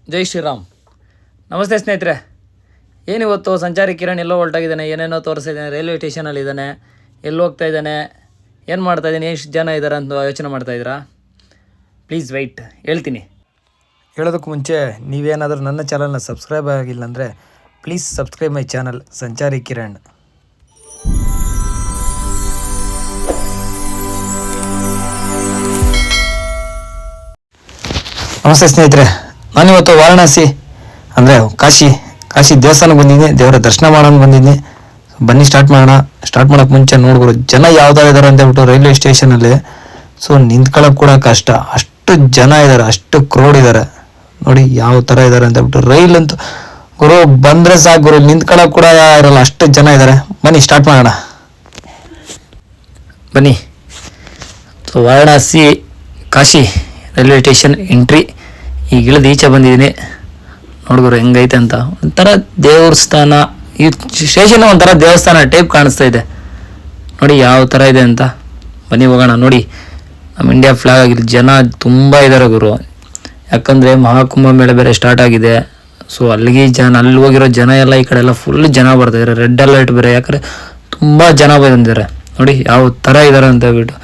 ಜೈ ಶ್ರೀರಾಮ್. ನಮಸ್ತೆ ಸ್ನೇಹಿತರೆ. ಏನಿವತ್ತು ಸಂಚಾರಿ ಕಿರಣ್ ಎಲ್ಲೋ ಹೊರಟಾಗಿದ್ದಾನೆ, ಏನೇನೋ ತೋರಿಸಿದ್ದಾನೆ, ರೈಲ್ವೆ ಸ್ಟೇಷನಲ್ಲಿದ್ದಾನೆ, ಎಲ್ಲಿ ಹೋಗ್ತಾ ಇದ್ದಾನೆ, ಏನು ಮಾಡ್ತಾಯಿದ್ದಾನೆ, ಎಷ್ಟು ಜನ ಇದ್ದಾರೆ ಅಂತ ಯೋಚನೆ ಮಾಡ್ತಾಯಿದ್ದೀರಾ? ಪ್ಲೀಸ್ ವೆಯ್ಟ್, ಹೇಳ್ತೀನಿ. ಹೇಳೋದಕ್ಕೆ ಮುಂಚೆ ನೀವೇನಾದರೂ ನನ್ನ ಚಾನಲ್ನ ಸಬ್ಸ್ಕ್ರೈಬ್ ಆಗಿಲ್ಲ ಅಂದರೆ ಪ್ಲೀಸ್ ಸಬ್ಸ್ಕ್ರೈಬ್ ಮೈ ಚಾನಲ್ ಸಂಚಾರಿ ಕಿರಣ್. ನಮಸ್ತೆ ಸ್ನೇಹಿತರೆ. ನಾನಿವತ್ತು ವಾರಣಾಸಿ ಅಂದರೆ ಕಾಶಿ ದೇವಸ್ಥಾನಕ್ಕೆ ಬಂದಿದ್ದೀನಿ, ದೇವರ ದರ್ಶನ ಮಾಡೋಣ ಬಂದಿದ್ದೀನಿ. ಬನ್ನಿ ಸ್ಟಾರ್ಟ್ ಮಾಡೋಕ್ಕೆ ಮುಂಚೆ ನೋಡ್ಬೋದು ಜನ ಯಾವ್ದಾರು ಇದ್ದಾರೆ ಅಂತ ಹೇಳ್ಬಿಟ್ಟು ರೈಲ್ವೆ ಸ್ಟೇಷನಲ್ಲಿ. ಸೊ ನಿಂತ್ಕೊಳ್ಳೋಕೆ ಕೂಡ ಕಷ್ಟ, ಅಷ್ಟು ಜನ ಇದ್ದಾರೆ, ಅಷ್ಟು ಕ್ರೌಡ್ ಇದ್ದಾರೆ. ನೋಡಿ ಯಾವ ಥರ ಇದ್ದಾರೆ ಅಂತ ಹೇಳ್ಬಿಟ್ಟು. ರೈಲ್ ಅಂತೂ ಗುರು ಬಂದರೆ ಸಾಕು ಗುರು, ನಿಂತ್ಕೊಳ್ಳೋಕೆ ಕೂಡ ಇರಲ್ಲ, ಅಷ್ಟು ಜನ ಇದ್ದಾರೆ. ಬನ್ನಿ ಸ್ಟಾರ್ಟ್ ಮಾಡೋಣ. ಬನ್ನಿ. So Varanasi Kashi railway station entry. ಈಗ ಇಳಿದು ಈಚೆ ಬಂದಿದ್ದೀನಿ. ನೋಡ್ಗುರು ಹೆಂಗೈತೆ ಅಂತ. ಒಂಥರ ದೇವಸ್ಥಾನ, ಈ ಸ್ಟೇಷನ್ ಒಂಥರ ದೇವಸ್ಥಾನ ಟೈಪ್ ಕಾಣಿಸ್ತಾ ಇದೆ. ನೋಡಿ ಯಾವ ಥರ ಇದೆ ಅಂತ. ಬನ್ನಿ ಹೋಗೋಣ. ನೋಡಿ ನಮ್ಮ ಇಂಡಿಯಾ ಫ್ಲಾಗ್ ಆಗಿಲ್ಲ, ಜನ ತುಂಬ ಇದ್ದಾರೆ ಗುರು. ಯಾಕಂದರೆ ಮಹಾಕುಂಭ ಮೇಳ ಬೇರೆ ಸ್ಟಾರ್ಟ್ ಆಗಿದೆ. ಸೊ ಅಲ್ಲಿಗೆ ಅಲ್ಲಿ ಹೋಗಿರೋ ಜನ ಎಲ್ಲ ಈ ಕಡೆ ಎಲ್ಲ ಫುಲ್ ಜನ ಬರ್ತಾಯಿದ್ದಾರೆ. ರೆಡ್ ಅಲರ್ಟ್ ಬೇರೆ, ಯಾಕಂದರೆ ತುಂಬ ಜನ ಬಂದಿದ್ದಾರೆ. ನೋಡಿ ಯಾವ ಥರ ಇದ್ದಾರೆ ಅಂತ ಹೇಳ್ಬಿಟ್ಟು.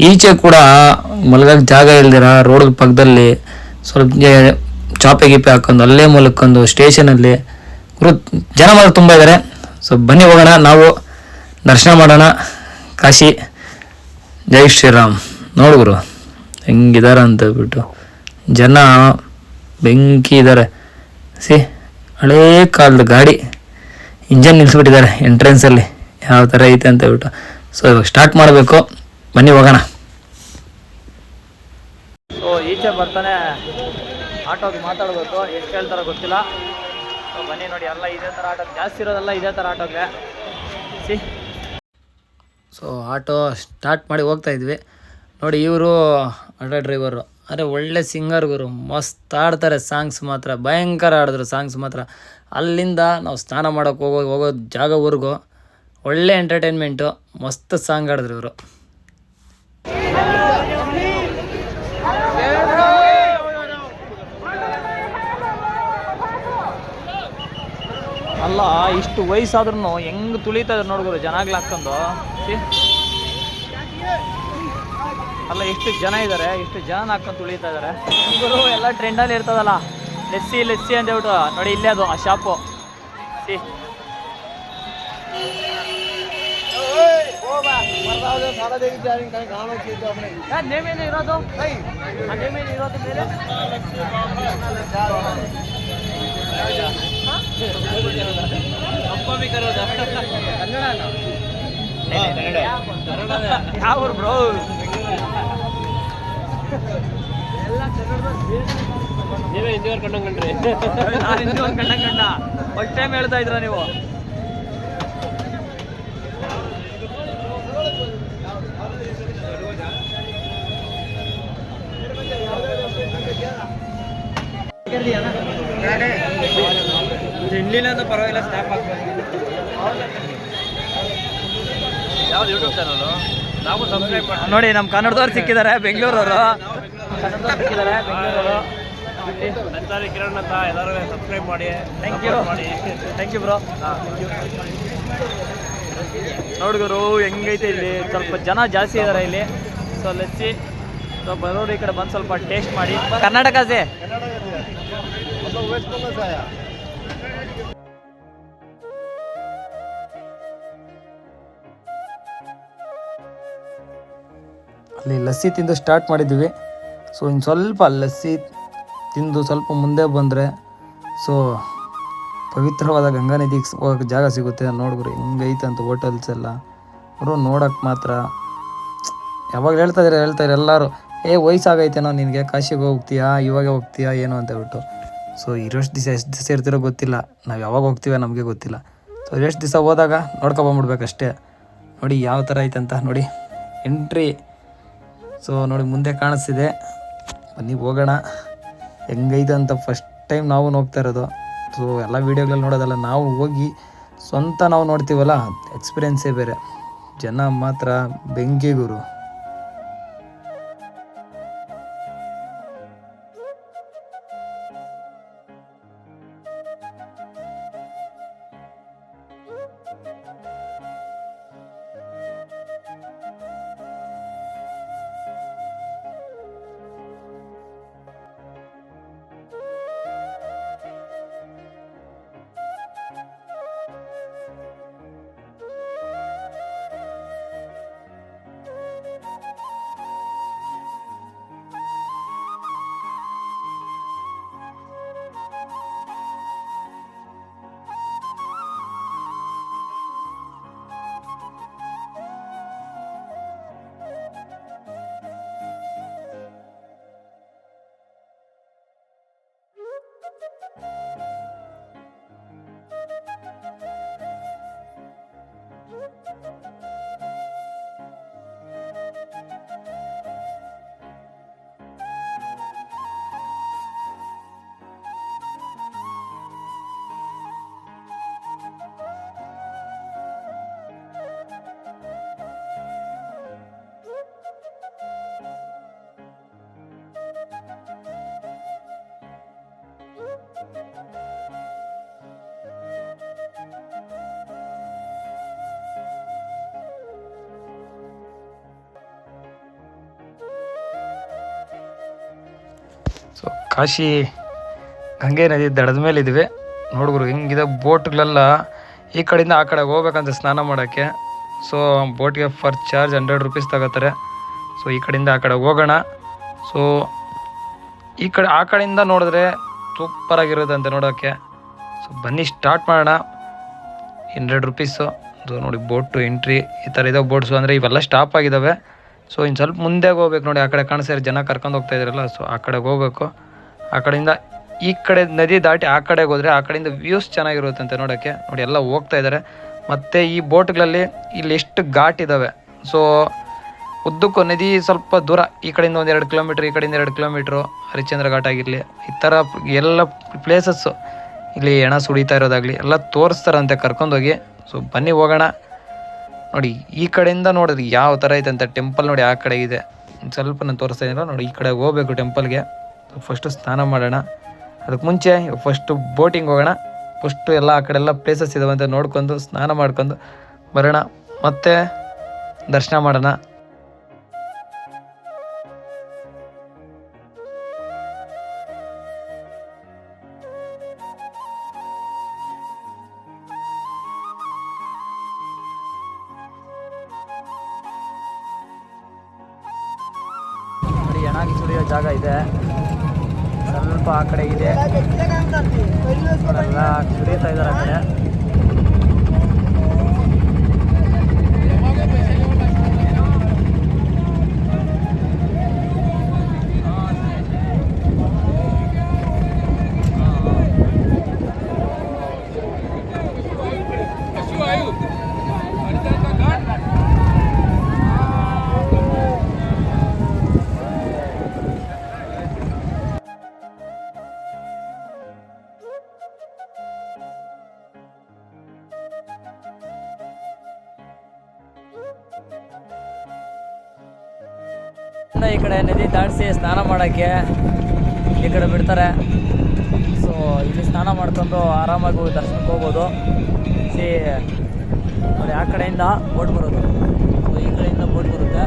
ಈಚೆ ಕೂಡ ಮಲಗಕ್ಕೆ ಜಾಗ ಇಲ್ದಿರ ರೋಡ್ ಪಕ್ಕದಲ್ಲಿ ಸ್ವಲ್ಪ ಚಾಪೆ ಗೀಪೆ ಹಾಕೊಂಡು ಅಲ್ಲೇ ಮಲ್ಕೊಂಡು ಸ್ಟೇಷನಲ್ಲಿ ಜನ ಮಾತ್ರ ತುಂಬ ಇದ್ದಾರೆ. ಸೊ ಬನ್ನಿ ಹೋಗೋಣ, ನಾವು ದರ್ಶನ ಮಾಡೋಣ ಕಾಶಿ. ಜೈ ಶ್ರೀರಾಮ್. ನೋಡುಗರು ಹೆಂಗಿದ್ದಾರೆ ಅಂತ ಹೇಳ್ಬಿಟ್ಟು. ಜನ ಬೆಂಕಿ ಇದ್ದಾರೆ. ಹಳೇ ಕಾಲದ ಗಾಡಿ ಇಂಜನ್ ನಿಲ್ಲಿಸ್ಬಿಟ್ಟಿದ್ದಾರೆ ಎಂಟ್ರೆನ್ಸಲ್ಲಿ, ಯಾವ ಥರ ಐತೆ ಅಂತ ಹೇಳ್ಬಿಟ್ಟು. ಸೊ ಇವಾಗ ಸ್ಟಾರ್ಟ್ ಮಾಡಬೇಕು. ಬನ್ನಿ ಹೋಗೋಣ. ಸೊ ಈಚೆ ಬರ್ತಾನೆ ಆಟೋಗೆ ಮಾತಾಡಬೇಕು, ಎಷ್ಟು ಹೇಳ್ತಾರೋ ಗೊತ್ತಿಲ್ಲ. ಸೊ ಬನ್ನಿ ನೋಡಿ, ಎಲ್ಲ ಇದೇ ಥರ ಆಟೋ ಜಾಸ್ತಿ ಇರೋದೆಲ್ಲ ಇದೇ ಥರ ಆಟೋಗೆ. ಸೊ ಆಟೋ ಸ್ಟಾರ್ಟ್ ಮಾಡಿ ಹೋಗ್ತಾ ಇದ್ವಿ. ನೋಡಿ ಇವರು ಆಟೋ ಡ್ರೈವರು, ಅರೆ ಒಳ್ಳೆ ಸಿಂಗರ್ ಗುರು, ಮಸ್ತ್ ಆಡ್ತಾರೆ. ಸಾಂಗ್ಸ್ ಮಾತ್ರ ಭಯಂಕರ ಆಡಿದ್ರು, ಸಾಂಗ್ಸ್ ಮಾತ್ರ. ಅಲ್ಲಿಂದ ನಾವು ಸ್ನಾನ ಮಾಡೋಕ್ಕೆ ಹೋಗೋ ಜಾಗವರೆಗೂ ಒಳ್ಳೆ ಎಂಟರ್ಟೈನ್ಮೆಂಟು, ಮಸ್ತ್ ಸಾಂಗ್ ಆಡಿದ್ರು ಇವರು. ಅಲ್ಲ ಇಷ್ಟು ವಯಸ್ಸಾದ್ರೂ ಹೆಂಗೆ ತುಳಿತಾ ಇದ್ರು ನೋಡ್ಗುರು ಜನಾಗ್ಲ ಹಾಕೊಂಡು. ಅಲ್ಲ ಎಷ್ಟು ಜನ ಇದ್ದಾರೆ, ಎಷ್ಟು ಜನ ಹಾಕೊಂಡು ತುಳಿತಾ ಇದ್ದಾರೆ ಗುರು. ಎಲ್ಲ ಟ್ರೆಂಡಲ್ಲಿ ಇರ್ತದಲ್ಲ ಲೆಸ್ಸಿ ಅಂತ ಹೇಳ್ಬಿಟ್ಟು. ನೋಡಿ ಇಲ್ಲೇ ಅದು ಆ ಶಾಪು. ಇರೋದು ಮೇಲೆ ಯಾವ ಬ್ರೋ ನೀವೇ ಹಿಂದಿವರ್ ಕಂಡಂಗ್ರಿ. ನಾನು ಹಿಂದಿವರ್ ಕಂಡ ಫಸ್ಟ್ ಟೈಮ್ ಹೇಳ್ತಾ ಇದ್ರ ನೀವು. ಇಲ್ಲಿಲ್ಲ ಪರವಾಗಿಲ್ಲ, ಸ್ಟಾಪ್ ಆಗ್ಬೋದು. ಯಾವ್ದು ಯೂಟ್ಯೂಬ್ ಚಾನಲು? ನಾವು ಸಬ್ಸ್ಕ್ರೈಬ್ ಮಾಡಿ ನೋಡಿ. ನಮ್ಮ ಕನ್ನಡದವ್ರು ಸಿಕ್ಕಿದ್ದಾರೆ, ಬೆಂಗಳೂರವರು. ಕನ್ನಡದವ್ರು ಸಿಕ್ಕಿದ್ದಾರೆ, ಬೆಂಗಳೂರವರು. ಸಂಚಾರಿ ಕಿರಣ್ ಅಂತ ಎಲ್ಲರೂ ಸಬ್ಸ್ಕ್ರೈಬ್ ಮಾಡಿ. Thank you bro. ನೋಡ್ಗುರು ಹೆಂಗೈತೆ ಇಲ್ಲಿ. ಸ್ವಲ್ಪ ಜನ ಜಾಸ್ತಿ ಇದ್ದಾರೆ ಇಲ್ಲಿ. So lessee. ಸೊ ಬರೋರು ಈ ಕಡೆ ಬಂದು ಸ್ವಲ್ಪ ಟೇಸ್ಟ್ ಮಾಡಿ. ಕರ್ನಾಟಕ ಸೇ ಅಲ್ಲಿ ಲಸ್ಸಿ ತಿಂದು ಸ್ಟಾರ್ಟ್ ಮಾಡಿದ್ವಿ. ಸೊ ಇನ್ನು ಸ್ವಲ್ಪ ಲಸ್ಸಿ ತಿಂದು ಸ್ವಲ್ಪ ಮುಂದೆ ಬಂದರೆ ಸೊ ಪವಿತ್ರವಾದ ಗಂಗಾ ನದಿಗೆ ಹೋಗೋಕ್ಕೆ ಜಾಗ ಸಿಗುತ್ತೆ. ನೋಡ್ಬಿಡ್ರಿ ಹೆಂಗೈತೆ ಅಂತ ಹೋಟೆಲ್ಸ್ ಎಲ್ಲ. ಅವರು ನೋಡೋಕ್ಕೆ ಮಾತ್ರ ಯಾವಾಗ ಹೇಳ್ತಾರೆ ಎಲ್ಲರೂ, ವಯಸ್ಸಾಗೈತೇನೋ ನಿನಗೆ, ಕಾಶಿಗೆ ಹೋಗ್ತೀಯಾ, ಇವಾಗ ಹೋಗ್ತೀಯಾ ಏನು ಅಂತ ಹೇಳ್ಬಿಟ್ಟು. ಸೊ ಇರೋಷ್ಟು ದಿವಸ ಎಷ್ಟು ದಿವಸ ಇರ್ತಿರೋ ಗೊತ್ತಿಲ್ಲ, ನಾವು ಯಾವಾಗ ಹೋಗ್ತೀವ ನಮಗೆ ಗೊತ್ತಿಲ್ಲ. ಸೊ ಎಷ್ಟು ದಿವಸ ಹೋದಾಗ ನೋಡ್ಕೊಬಂದ್ಬಿಡ್ಬೇಕಷ್ಟೇ. ನೋಡಿ ಯಾವ ಥರ ಐತಂತ ನೋಡಿ ಎಂಟ್ರಿ. ಸೊ ನೋಡಿ ಮುಂದೆ ಕಾಣಿಸ್ತಿದೆ, ಬನ್ನಿ ಹೋಗೋಣ. ಹೆಂಗೈತೆ ಅಂತ ಫಸ್ಟ್ ಟೈಮ್ ನಾವು ಹೋಗ್ತಾ ಇರೋದು. ಸೊ ಎಲ್ಲ ವೀಡಿಯೋಗಳಲ್ಲಿ ನೋಡೋದಲ್ಲ, ನಾವು ಹೋಗಿ ಸ್ವಂತ ನಾವು ನೋಡ್ತೀವಲ್ಲ, ಎಕ್ಸ್ಪೀರಿಯೆನ್ಸೇ ಬೇರೆ. ಜನ ಮಾತ್ರ ಬೆಂಕಿ ಗುರು. ಸೊ ಕಾಶಿ ಗಂಗೆ ನದಿ ದಡದ ಮೇಲೆ ಇದ್ವಿ ನೋಡ್ಗುರು. ಹಿಂಗಿದೆ ಬೋಟ್ಗಳೆಲ್ಲ ಈ ಕಡೆಯಿಂದ ಆ ಕಡೆಗೆ ಹೋಗ್ಬೇಕಂತ ಸ್ನಾನ ಮಾಡೋಕ್ಕೆ. ಸೊ ಬೋಟ್ಗೆ ಫರ್ ಚಾರ್ಜ್ 100 ರೂಪೀಸ್ ತಗೋತಾರೆ. ಸೊ ಈ ಕಡೆಯಿಂದ ಆ ಕಡೆ ಹೋಗೋಣ. ಸೊ ಈ ಕಡೆ ಆ ಕಡೆಯಿಂದ ನೋಡಿದ್ರೆ ಸೂಪರಾಗಿರೋದಂತೆ ನೋಡೋಕ್ಕೆ. ಸೊ ಬನ್ನಿ ಸ್ಟಾರ್ಟ್ ಮಾಡೋಣ. 100 ರೂಪೀಸು. ಸೊ ನೋಡಿ ಬೋಟು ಎಂಟ್ರಿ ಈ ಥರ ಇದಾವೆ ಬೋಟ್ಸು. ಅಂದರೆ ಇವೆಲ್ಲ ಸ್ಟಾಪ್ ಆಗಿದ್ದಾವೆ. ಸೊ ಇನ್ನು ಸ್ವಲ್ಪ ಮುಂದೆ ಹೋಗ್ಬೇಕು ನೋಡಿ. ಆ ಕಡೆ ಕಾಣಿಸ್ತಾರೆ ಜನ ಕರ್ಕೊಂಡು ಹೋಗ್ತಾ ಇದ್ದಾರಲ್ಲ. ಸೊ ಆ ಕಡೆಗೆ ಹೋಗ್ಬೇಕು. ಆ ಕಡೆಯಿಂದ ಈ ಕಡೆ ನದಿ ದಾಟಿ ಆ ಕಡೆಗೆ ಹೋದರೆ ಆ ಕಡೆಯಿಂದ ವ್ಯೂಸ್ ಚೆನ್ನಾಗಿರುತ್ತಂತೆ ನೋಡೋಕ್ಕೆ. ನೋಡಿ ಎಲ್ಲ ಹೋಗ್ತಾ ಇದ್ದಾರೆ. ಮತ್ತು ಈ ಬೋಟ್ಗಳಲ್ಲಿ ಇಲ್ಲಿ ಎಷ್ಟು ಘಾಟ್ ಇದ್ದಾವೆ. ಸೊ ಉದ್ದಕ್ಕೂ ನದಿ ಸ್ವಲ್ಪ ದೂರ, ಈ ಕಡೆಯಿಂದ 1-2 ಕಿಲೋಮೀಟ್ರ್, ಈ ಕಡೆಯಿಂದ 2 ಕಿಲೋಮೀಟ್ರು. ಹರಿಶ್ಚಂದ್ರ ಘಾಟ್ ಆಗಿರಲಿ, ಈ ಥರ ಎಲ್ಲ ಪ್ಲೇಸಸ್ಸು ಇಲ್ಲಿ ಹೆಣ ಸುಡಿತಾ ಇರೋದಾಗಲಿ ಎಲ್ಲ ತೋರಿಸ್ತಾರಂತೆ ಕರ್ಕೊಂಡೋಗಿ. ಸೊ ಬನ್ನಿ ಹೋಗೋಣ. ನೋಡಿ ಈ ಕಡೆಯಿಂದ ನೋಡಿದ್ರಿ ಯಾವ ಥರ ಐತೆ ಅಂತ. ಟೆಂಪಲ್ ನೋಡಿ ಆ ಕಡೆ ಇದೆ. ಸ್ವಲ್ಪ ನಾನು ತೋರಿಸ್ತಾ ಇದ್ದೀನಲ್ಲ ನೋಡಿ, ಈ ಕಡೆ ಹೋಗ್ಬೇಕು ಟೆಂಪಲ್ಗೆ. ಫಸ್ಟು ಸ್ನಾನ ಮಾಡೋಣ. ಅದಕ್ಕೆ ಮುಂಚೆ ಫಸ್ಟು ಬೋಟಿಂಗ್ ಹೋಗೋಣ. ಫಸ್ಟು ಎಲ್ಲ ಆ ಕಡೆ ಎಲ್ಲ ಪ್ಲೇಸಸ್ ಇದಾವೆ ಅಂತ ನೋಡ್ಕೊಂಡು ಸ್ನಾನ ಮಾಡ್ಕೊಂಡು ಬರೋಣ. ಮತ್ತೆ ದರ್ಶನ ಮಾಡೋಣ. ನೋಡಿ ಹೆಣಾಗಿ ಸುರಿಯೋ ಜಾಗ ಇದೆ, ಸ್ವಲ್ಪ ಆ ಕಡೆ ಇದೆ. ಎಲ್ಲ ಸುರಿಯುತ್ತಾ ಇದ್ದಾರೆ ಆ ಕಡೆ. ಈ ಕಡೆ ನದಿ ದಾಟಿಸಿ ಸ್ನಾನ ಮಾಡೋಕ್ಕೆ ಈ ಕಡೆ ಬಿಡ್ತಾರೆ. ಸೊ ಇಲ್ಲಿ ಸ್ನಾನ ಮಾಡ್ಕೊಂಡು ಆರಾಮಾಗಿ ದರ್ಶನಕ್ಕೆ ಹೋಗ್ಬೋದು. ನೋಡಿ ಆ ಕಡೆಯಿಂದ ಬೋಟ್ ಬರೋದು. ಸೊ ಈ ಕಡೆಯಿಂದ ಬೋಟ್ ಬರುತ್ತೆ.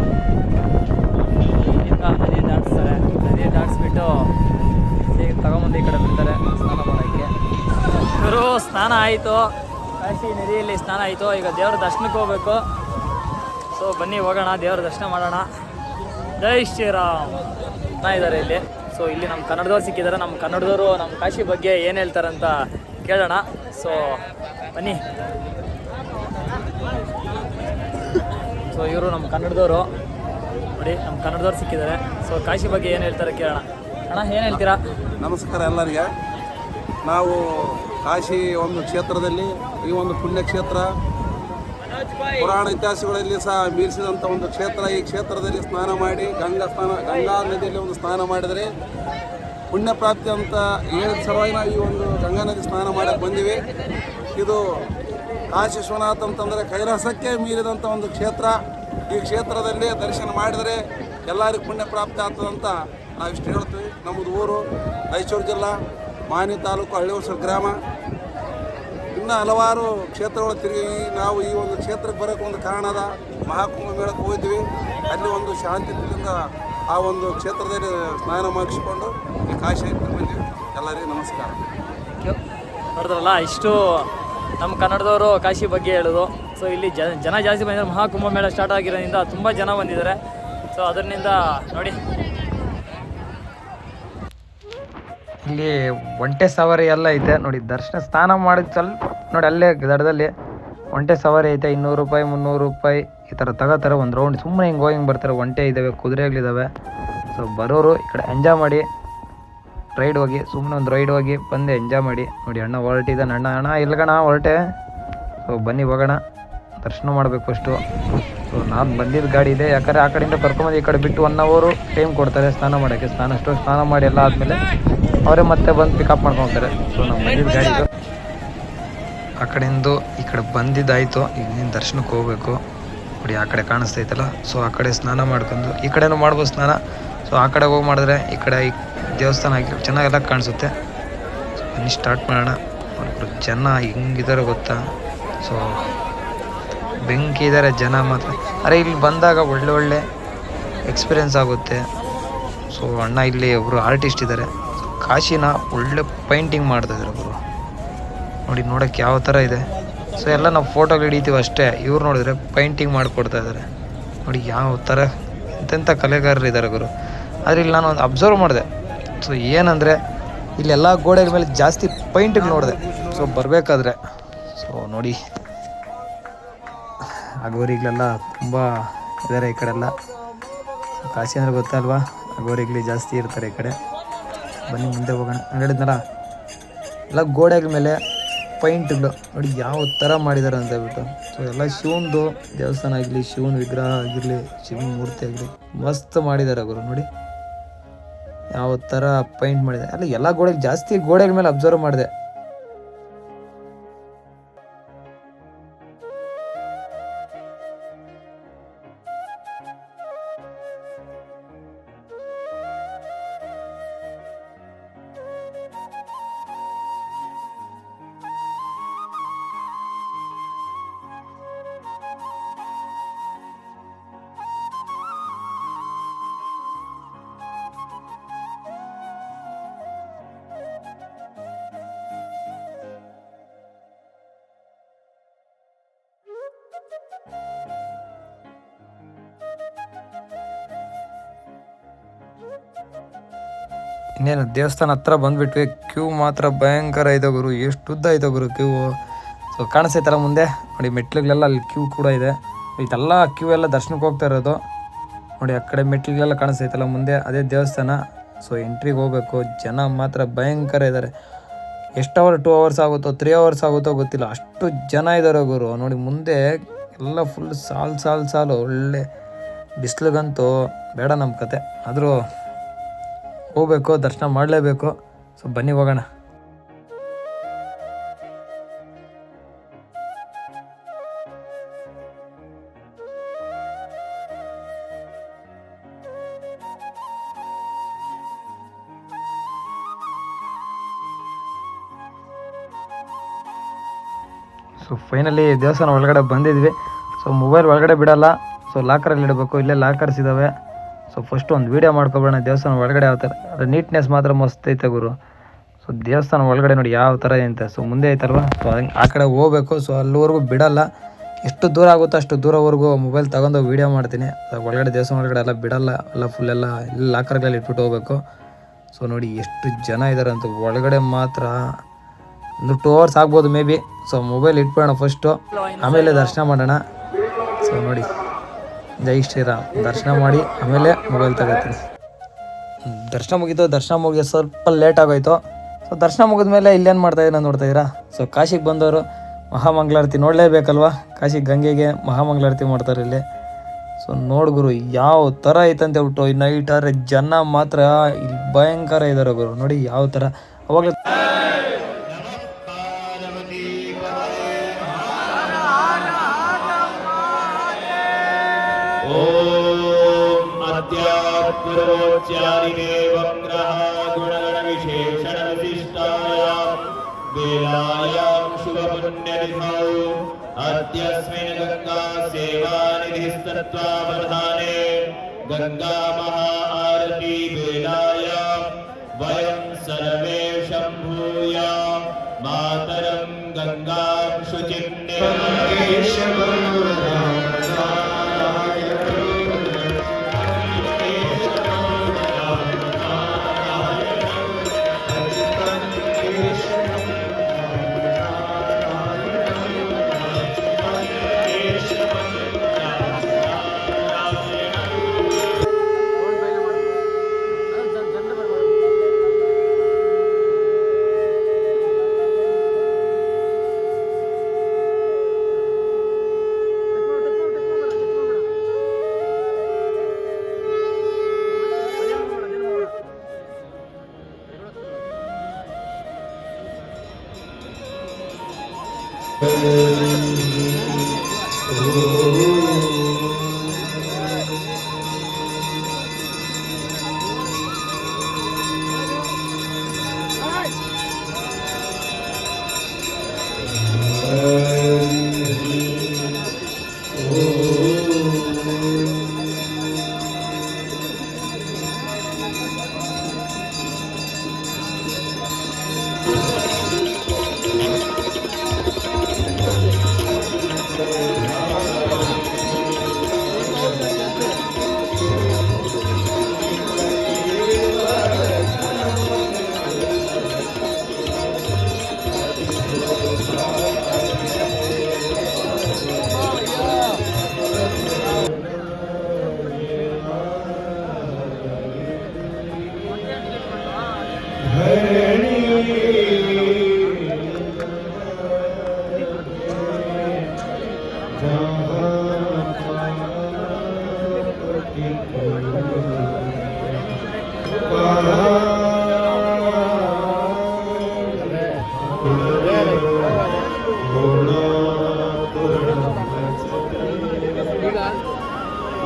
ಇಲ್ಲಿಂದ ನದಿ ದಾಟಿಸ್ತಾರೆ. ನದಿ ದಾಟಿಸ್ಬಿಟ್ಟು ತಗೊಂಬಂದು ಈ ಕಡೆ ಬಿಡ್ತಾರೆ ಸ್ನಾನ ಮಾಡೋಕ್ಕೆ. ಇವರು ಸ್ನಾನ ಆಯಿತು, ಕಾಶಿ ನದಿಯಲ್ಲಿ ಸ್ನಾನ ಆಯಿತು. ಈಗ ದೇವರ ದರ್ಶನಕ್ಕೆ ಹೋಗಬೇಕು. ಸೊ ಬನ್ನಿ ಹೋಗೋಣ, ದೇವರ ದರ್ಶನ ಮಾಡೋಣ. ಜೈ ಶ್ರೀರಾಮ್ ಇದ್ದಾರೆ ಇಲ್ಲಿ. ಸೊ ಇಲ್ಲಿ ನಮ್ಮ ಕನ್ನಡದವ್ರು ಸಿಕ್ಕಿದ್ದಾರೆ. ನಮ್ಮ ಕನ್ನಡದವರು ನಮ್ಮ ಕಾಶಿ ಬಗ್ಗೆ ಏನು ಹೇಳ್ತಾರಂತ ಕೇಳೋಣ. ಸೊ ಬನ್ನಿ. ಸೊ ಇವರು ನಮ್ಮ ಕನ್ನಡದವರು ನೋಡಿ, ನಮ್ಮ ಕನ್ನಡದವ್ರು ಸಿಕ್ಕಿದ್ದಾರೆ. ಸೊ ಕಾಶಿ ಬಗ್ಗೆ ಏನು ಹೇಳ್ತಾರೆ ಕೇಳೋಣ. ಅಣ್ಣ ಏನು ಹೇಳ್ತೀರಾ? ನಮಸ್ಕಾರ ಎಲ್ಲರಿಗೆ. ನಾವು ಕಾಶಿ ಒಂದು ಕ್ಷೇತ್ರದಲ್ಲಿ, ಈ ಒಂದು ಪುಣ್ಯಕ್ಷೇತ್ರ ಪುರಾಣ ಇತಿಹಾಸಗಳಲ್ಲಿ ಸಹ ಮೀರಿಸಿದಂಥ ಒಂದು ಕ್ಷೇತ್ರ. ಈ ಕ್ಷೇತ್ರದಲ್ಲಿ ಸ್ನಾನ ಮಾಡಿ ಗಂಗಾ ನದಿಯಲ್ಲಿ ಒಂದು ಸ್ನಾನ ಮಾಡಿದರೆ ಪುಣ್ಯ ಪ್ರಾಪ್ತಿ ಅಂತ ಹೇಳಿದ ಸಲುವಾಗಿ ನಾವು ಈ ಒಂದು ಗಂಗಾ ನದಿ ಸ್ನಾನ ಮಾಡಕ್ಕೆ ಬಂದಿವಿ. ಇದು ಕಾಶಿ ವಿಶ್ವನಾಥ್ ಅಂತಂದರೆ ಕೈಲಾಸಕ್ಕೆ ಮೀರಿದಂಥ ಒಂದು ಕ್ಷೇತ್ರ. ಈ ಕ್ಷೇತ್ರದಲ್ಲಿ ದರ್ಶನ ಮಾಡಿದರೆ ಎಲ್ಲರಿಗೂ ಪುಣ್ಯ ಪ್ರಾಪ್ತಿ ಆಗ್ತದಂತ ನಾವು ಇಷ್ಟು ಹೇಳ್ತೀವಿ. ನಮ್ಮದು ಊರು ರಾಯಚೂರು ಜಿಲ್ಲಾ ಮಾನಿ ತಾಲೂಕು ಹಳ್ಳಿಹೊಸೂರು ಗ್ರಾಮ. ಇನ್ನೂ ಹಲವಾರು ಕ್ಷೇತ್ರಗಳು ತಿರುಗಿ ನಾವು ಈ ಒಂದು ಕ್ಷೇತ್ರಕ್ಕೆ ಬರೋಕ್ಕೆ ಒಂದು ಕಾರಣದ ಮಹಾಕುಂಭ ಮೇಳಕ್ಕೆ ಹೋಗಿದ್ವಿ. ಅಲ್ಲಿ ಒಂದು ಶಾಂತಿಯಿಂದ ಆ ಒಂದು ಕ್ಷೇತ್ರದಲ್ಲಿ ಸ್ನಾನ ಮಾಡಿಸಿಕೊಂಡು ಈ ಕಾಶಿ ಬಂದಿವಿ. ಎಲ್ಲರಿಗೂ ನಮಸ್ಕಾರ. ನೋಡಿದ್ರಲ್ಲ, ಇಷ್ಟು ನಮ್ಮ ಕನ್ನಡದವರು ಕಾಶಿ ಬಗ್ಗೆ ಹೇಳೋದು. ಸೊ ಇಲ್ಲಿ ಜನ ಜಾಸ್ತಿ ಬಂದಿದ್ದಾರೆ. ಮಹಾಕುಂಭ ಮೇಳ ಸ್ಟಾರ್ಟ್ ಆಗಿರೋದ್ರಿಂದ ತುಂಬ ಜನ ಬಂದಿದ್ದಾರೆ. ಸೊ ಅದರಿಂದ ನೋಡಿ ಇಲ್ಲಿ ಒಂಟೆ ಸವಾರಿ ಎಲ್ಲ ಐತೆ ನೋಡಿ. ದರ್ಶನ ಸ್ನಾನ ಮಾಡಿದ ಸ್ವಲ್ಪ ನೋಡಿ ಅಲ್ಲೇ ದಡದಲ್ಲಿ ಒಂಟೆ ಸವಾರಿ ಐತೆ. 200 ರೂಪಾಯಿ 300 ರೂಪಾಯಿ ಈ ಥರ ತಗೋತಾರೆ ಒಂದು ರೌಂಡ್. ಸುಮ್ಮನೆ ಹಿಂಗೆ ಹೋಗಿ ಬರ್ತಾರೆ. ಒಂಟೆ ಇದ್ದಾವೆ, ಕುದುರೆಗಳಿದ್ದಾವೆ. ಸೊ ಬರೋರು ಈ ಕಡೆ ಎಂಜಾಯ್ ಮಾಡಿ ರೈಡ್ ಹೋಗಿ, ಸುಮ್ಮನೆ ಒಂದು ರೈಡ್ ಹೋಗಿ ಬಂದು ಎಂಜಾಯ್ ಮಾಡಿ. ನೋಡಿ ಅಣ್ಣ ಹೊರಟಿದ್ದಾನೆ. ಅಣ್ಣ ಇಲ್ಗಣ ಹೊರಟೆ. ಸೊ ಬನ್ನಿ ಹೋಗೋಣ, ದರ್ಶನ ಮಾಡಬೇಕು ಫಸ್ಟು. ಸೊ ನಾನು ಬಂದಿದ್ದು ಗಾಡಿ ಇದೆ, ಯಾಕಂದರೆ ಆ ಕಡೆಯಿಂದ ಕರ್ಕೊಂಬಂದು ಈ ಕಡೆ ಬಿಟ್ಟು 1 ಅವರ್ ಟೈಮ್ ಕೊಡ್ತಾರೆ ಸ್ನಾನ ಮಾಡೋಕ್ಕೆ. ಸ್ನಾನ ಮಾಡಿ ಎಲ್ಲ ಆದಮೇಲೆ ಅವರೇ ಮತ್ತೆ ಬಂದು ಪಿಕಪ್ ಮಾಡ್ಕೊಂಡು ಹೋಗ್ತಾರೆ. ಸೊ ನಾವು ಬಂದಿದ್ದು ಗಾಡಿದು ಆ ಕಡೆಯಿಂದ ಈ ಕಡೆ ಬಂದಿದ್ದಾಯಿತು. ಈಗ ನೀನು ದರ್ಶನಕ್ಕೆ ಹೋಗಬೇಕು. ನೋಡಿ ಆ ಕಡೆ ಕಾಣಿಸ್ತೈತಲ್ಲ, ಸೊ ಆ ಕಡೆ ಸ್ನಾನ ಮಾಡ್ಕೊಂಡು ಈ ಕಡೆನೂ ಮಾಡ್ಬೋದು ಸ್ನಾನ. ಸೊ ಆ ಕಡೆ ಹೋಗಿ ಮಾಡಿದ್ರೆ ಈ ಕಡೆ ಈ ದೇವಸ್ಥಾನ ಹಾಕಿ ಚೆನ್ನಾಗೆಲ್ಲ ಕಾಣಿಸುತ್ತೆ. ಸೊ ಬನ್ನಿ ಸ್ಟಾರ್ಟ್ ಮಾಡೋಣ. ಜನ ಹೆಂಗಿದ್ದಾರೆ ಗೊತ್ತಾ? ಸೊ ಬೆಂಕಿ ಇದ್ದಾರೆ ಜನ ಮಾತ್ರ. ಅರೆ ಇಲ್ಲಿ ಬಂದಾಗ ಒಳ್ಳೆ ಎಕ್ಸ್ಪೀರಿಯೆನ್ಸ್ ಆಗುತ್ತೆ. ಸೊ ಅಣ್ಣ ಇಲ್ಲಿ ಒಬ್ಬರು ಆರ್ಟಿಸ್ಟ್ ಇದ್ದಾರೆ. ಕಾಶಿನ ಒಳ್ಳೆ ಪೈಂಟಿಂಗ್ ಮಾಡ್ತಾಯಿದ್ರು ಗುರು. ನೋಡಿ ನೋಡೋಕ್ಕೆ ಯಾವ ಥರ ಇದೆ. ಸೊ ಎಲ್ಲ ನಾವು ಫೋಟೋಗಳು ಹಿಡಿತೀವಿ ಅಷ್ಟೇ, ಇವ್ರು ನೋಡಿದ್ರೆ ಪೈಂಟಿಂಗ್ ಮಾಡಿಕೊಡ್ತಾ ಇದ್ದಾರೆ. ನೋಡಿ ಯಾವ ಥರ ಎಂತೆಂಥ ಕಲೆಗಾರರು ಇದ್ದಾರೆ ಗುರು. ಆದರೆ ಇಲ್ಲಿ ನಾನು ಒಂದು ಅಬ್ಸರ್ವ್ ಮಾಡಿದೆ. ಸೊ ಏನಂದರೆ ಇಲ್ಲೆಲ್ಲ ಗೋಡೆಗಳ ಮೇಲೆ ಜಾಸ್ತಿ ಪೈಂಟಿಗೆ ನೋಡಿದೆ. ಸೊ ಬರಬೇಕಾದ್ರೆ ಸೊ ನೋಡಿ ಅಗೋರಿಗಳೆಲ್ಲ ತುಂಬ ಇದ್ದಾರೆ ಈ ಕಡೆ ಎಲ್ಲ. ಕಾಶಿ ಅಂದರೆ ಗೊತ್ತಲ್ವಾ, ಅಗೋರಿಗಳು ಜಾಸ್ತಿ ಇರ್ತಾರೆ ಈ ಕಡೆ. ಬನ್ನಿ ಮುಂದೆ ಹೋಗೋಣ. ನಾನು ಹೇಳಿದ್ನಲ್ಲ ಎಲ್ಲ ಗೋಡೆಗಳ ಮೇಲೆ ಪೈಂಟ್ಗಳು ನೋಡಿ ಯಾವ ಥರ ಮಾಡಿದ್ದಾರೆ ಅಂತ ಹೇಳ್ಬಿಟ್ಟು. ಸೊ ಎಲ್ಲ ಶಿವನದು ದೇವಸ್ಥಾನ ಆಗಲಿ, ಶಿವನ ವಿಗ್ರಹ ಆಗಿರಲಿ, ಶಿವನ ಮೂರ್ತಿ ಆಗಲಿ ಮಸ್ತ್ ಮಾಡಿದ್ದಾರೆ ಗುರು. ನೋಡಿ ಯಾವ ಥರ ಪೈಂಟ್ ಮಾಡಿದ್ದಾರೆ. ಅಲ್ಲ ಎಲ್ಲ ಜಾಸ್ತಿ ಗೋಡೆಗಳ ಮೇಲೆ ಅಬ್ಸರ್ವ್ ಮಾಡಿದೆ. ಇನ್ನೇನು ದೇವಸ್ಥಾನ ಹತ್ರ ಬಂದುಬಿಟ್ವಿ. ಕ್ಯೂ ಮಾತ್ರ ಭಯಂಕರ ಇದೆ ಗುರು. ಎಷ್ಟು ಉದ್ದ ಇದೆ ಗುರು ಕ್ಯೂ. ಸೊ ಕಾಣಿಸ್ತೈತಲ್ಲ ಮುಂದೆ ನೋಡಿ ಮೆಟ್ಲುಗಳೆಲ್ಲ ಅಲ್ಲಿ ಕ್ಯೂ ಕೂಡ ಇದೆ. ಇದೆಲ್ಲ ಕ್ಯೂ ಎಲ್ಲ ದರ್ಶನಕ್ಕೆ ಹೋಗ್ತಾ ಇರೋದು. ನೋಡಿ ಆ ಕಡೆ ಮೆಟ್ಲುಗಳೆಲ್ಲ ಕಾಣಿಸ್ತೈತಲ್ಲ ಮುಂದೆ, ಅದೇ ದೇವಸ್ಥಾನ. ಸೊ ಎಂಟ್ರಿಗೆ ಹೋಗಬೇಕು. ಜನ ಮಾತ್ರ ಭಯಂಕರ ಇದ್ದಾರೆ. ಎಷ್ಟು ಅವರ್ 2 hours ಆಗುತ್ತೋ 3 hours ಆಗುತ್ತೋ ಗೊತ್ತಿಲ್ಲ, ಅಷ್ಟು ಜನ ಇದ್ದಾರೆ ಗುರು. ನೋಡಿ ಮುಂದೆ ಎಲ್ಲ ಫುಲ್ ಸಾಲು ಒಳ್ಳೆ ಬಿಸಿಲಿಗಂತೂ ಬೇಡ ನಮ್ಮ ಕತೆ. ಆದರೂ ಹೋಗ್ಬೇಕು, ದರ್ಶನ ಮಾಡಲೇಬೇಕು. ಸೊ ಬನ್ನಿ ಹೋಗೋಣ. ಸೊ ಫೈನಲಿ ದೇವಸ್ಥಾನ ಒಳಗಡೆ ಬಂದಿದ್ವಿ. ಸೊ ಮೊಬೈಲ್ ಒಳಗಡೆ ಬಿಡಲ್ಲ. ಸೊ ಲಾಕರಲ್ಲಿ ಇಡಬೇಕು. ಇಲ್ಲೇ ಲಾಕರ್ಸ್ ಇದ್ದಾವೆ. ಸೊ ಫಸ್ಟ್ ಒಂದು ವೀಡಿಯೋ ಮಾಡ್ಕೊಬೇಡ ದೇವಸ್ಥಾನ ಒಳಗಡೆ ಯಾವ ಥರ. ಅದು ನೀಟ್ನೆಸ್ ಮಾತ್ರ ಮಸ್ತ್ ಐತೆ ಗುರು. ಸೊ ದೇವಸ್ಥಾನ ಒಳಗಡೆ ನೋಡಿ ಯಾವ ಥರ ಐತೆ. ಸೊ ಮುಂದೆ ಐತಲ್ವ, ಸೊ ಹಂಗೆ ಆ ಕಡೆ ಹೋಗ್ಬೇಕು. ಸೊ ಅಲ್ಲಿವರೆಗೂ ಬಿಡಲ್ಲ. ಎಷ್ಟು ದೂರ ಆಗುತ್ತೋ ಅಷ್ಟು ದೂರವರೆಗೂ ಮೊಬೈಲ್ ತಗೊಂಡು ವೀಡಿಯೋ ಮಾಡ್ತೀನಿ. ಒಳಗಡೆ ದೇವಸ್ಥಾನ ಒಳಗಡೆ ಎಲ್ಲ ಬಿಡಲ್ಲ. ಎಲ್ಲ ಫುಲ್ಲೆಲ್ಲ ಇಲ್ಲಿ ಲಾಕರ್ಗಳಲ್ಲಿ ಇಟ್ಬಿಟ್ಟು ಹೋಗ್ಬೇಕು. ಸೊ ನೋಡಿ ಎಷ್ಟು ಜನ ಇದ್ದಾರೆ ಅಂತ. ಒಳಗಡೆ ಮಾತ್ರ ಒಂದು 2 hours ಆಗ್ಬೋದು ಮೇ ಬಿ. ಸೊ ಮೊಬೈಲ್ ಇಟ್ಬಿಡೋಣ ಫಸ್ಟು, ಆಮೇಲೆ ದರ್ಶನ ಮಾಡೋಣ. ಸೊ ನೋಡಿ ಜೈ ಶ್ರೀರಾಮ್. ದರ್ಶನ ಮಾಡಿ ಆಮೇಲೆ ಮೊಬೈಲ್ ತಗೋತೀನಿ. ದರ್ಶನ ಮುಗೀತು. ದರ್ಶನ ಮುಗಿದು ಸ್ವಲ್ಪ ಲೇಟ್ ಆಗೋಯ್ತು. ಸೊ ದರ್ಶನ ಮುಗಿದ್ಮೇಲೆ ಇಲ್ಲೇನು ಮಾಡ್ತಾಯಿದ್ದೀರಾ ನೋಡ್ತಾಯಿದ್ದೀರಾ. ಸೊ ಕಾಶಿಗೆ ಬಂದವರು ಮಹಾಮಂಗಳಾರತಿ ನೋಡಲೇಬೇಕಲ್ವ. ಕಾಶಿ ಗಂಗೆಗೆ ಮಹಾಮಂಗಳಾರತಿ ಮಾಡ್ತಾರೆ ಇಲ್ಲಿ. ಸೊ ನೋಡ್ಗುರು ಯಾವ ಥರ ಐತಂತ ಹೇಳ್ಬಿಟ್ಟು. ಈ ನೈಟ್ ಆದರೆ ಜನ ಮಾತ್ರ ಇಲ್ಲಿ ಭಯಂಕರ ಇದ್ದಾರೆ ಗುರು. ನೋಡಿ ಯಾವ ಥರ. ಅವಾಗಲೇ पूर्वोच्चारिदेवं ग्रह गुणगणविशेषण विशिष्टायां वेलायां शुभपुण्यतिथौ अद्यस्मिन् गंगा सेवानिधिस्तत्त्वावधाने गंगा महाआरती वेलायां वयं सर्वे शम्भूया मातरं गंगां शुचिं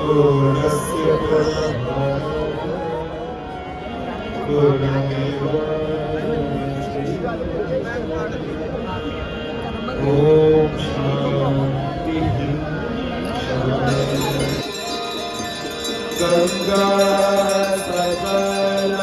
पूर्णस्य पूर्णमेव ॐ शान्तिः गंगा सकल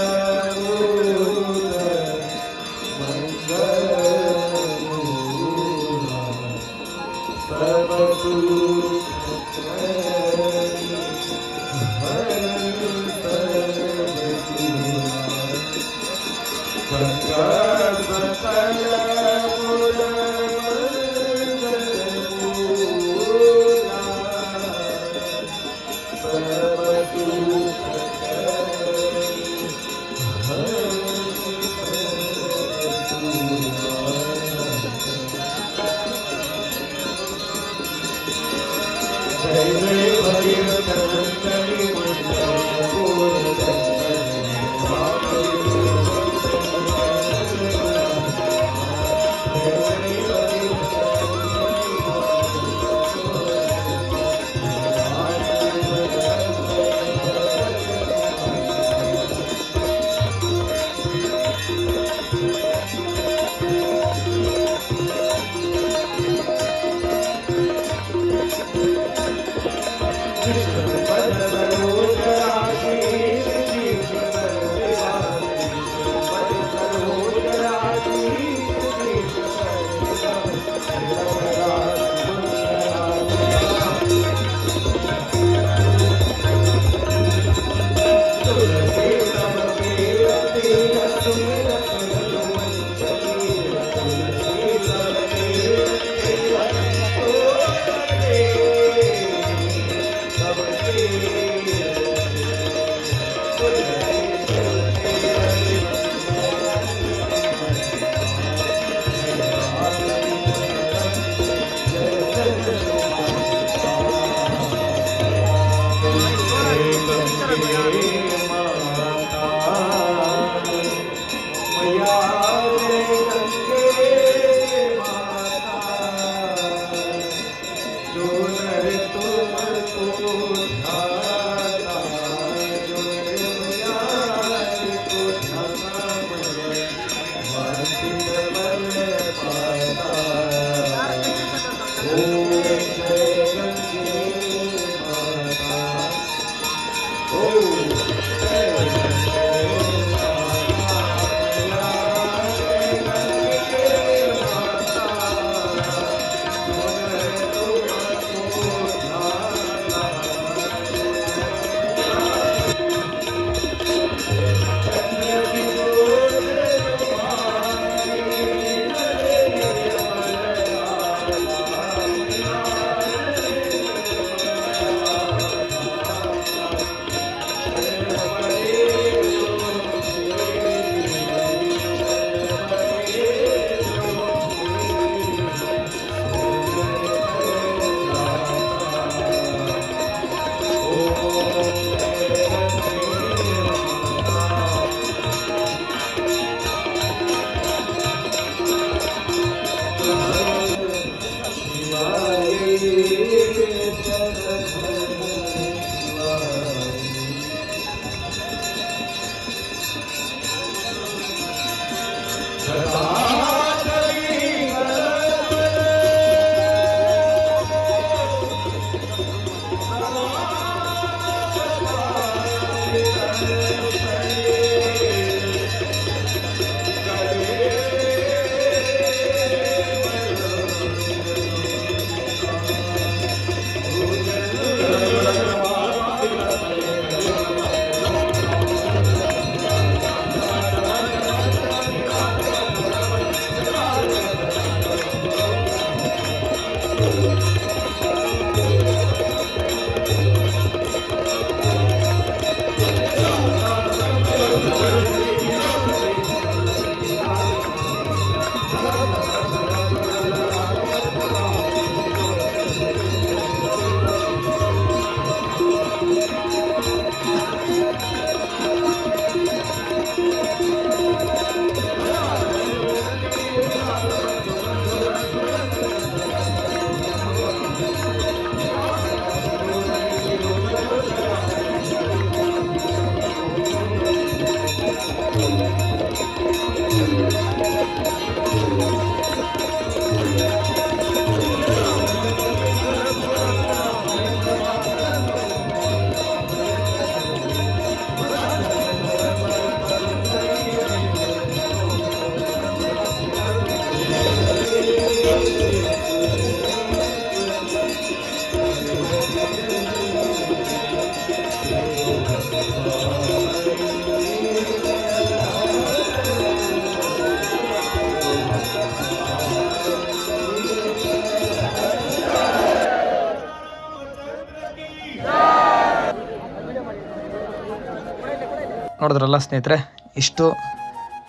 ನೋಡಿದ್ರಲ್ಲ ಸ್ನೇಹಿತರೆ, ಇಷ್ಟು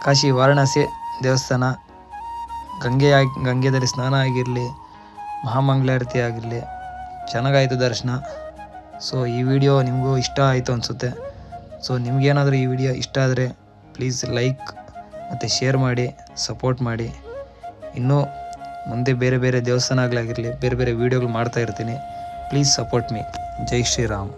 ಕಾಶಿ ವಾರಣಾಸಿ ದೇವಸ್ಥಾನ, ಗಂಗೆದಲ್ಲಿ ಸ್ನಾನ ಆಗಿರಲಿ, ಮಹಾಮಂಗಳಾರತಿ ಆಗಿರಲಿ, ಚೆನ್ನಾಗಾಯಿತು ದರ್ಶನ. ಸೊ ಈ ವಿಡಿಯೋ ನಿಮಗೂ ಇಷ್ಟ ಆಯಿತು ಅನಿಸುತ್ತೆ. ಸೊ ನಿಮಗೇನಾದರೂ ಈ ವಿಡಿಯೋ ಇಷ್ಟ ಆದರೆ ಪ್ಲೀಸ್ ಲೈಕ್ ಮತ್ತು ಶೇರ್ ಮಾಡಿ, ಸಪೋರ್ಟ್ ಮಾಡಿ. ಇನ್ನೂ ಮುಂದೆ ಬೇರೆ ಬೇರೆ ದೇವಸ್ಥಾನಗಳಾಗಿರಲಿ, ಬೇರೆ ಬೇರೆ ವೀಡಿಯೋಗಳು ಮಾಡ್ತಾ ಇರ್ತೀನಿ. Please support me. ಜೈ ಶ್ರೀರಾಮ್.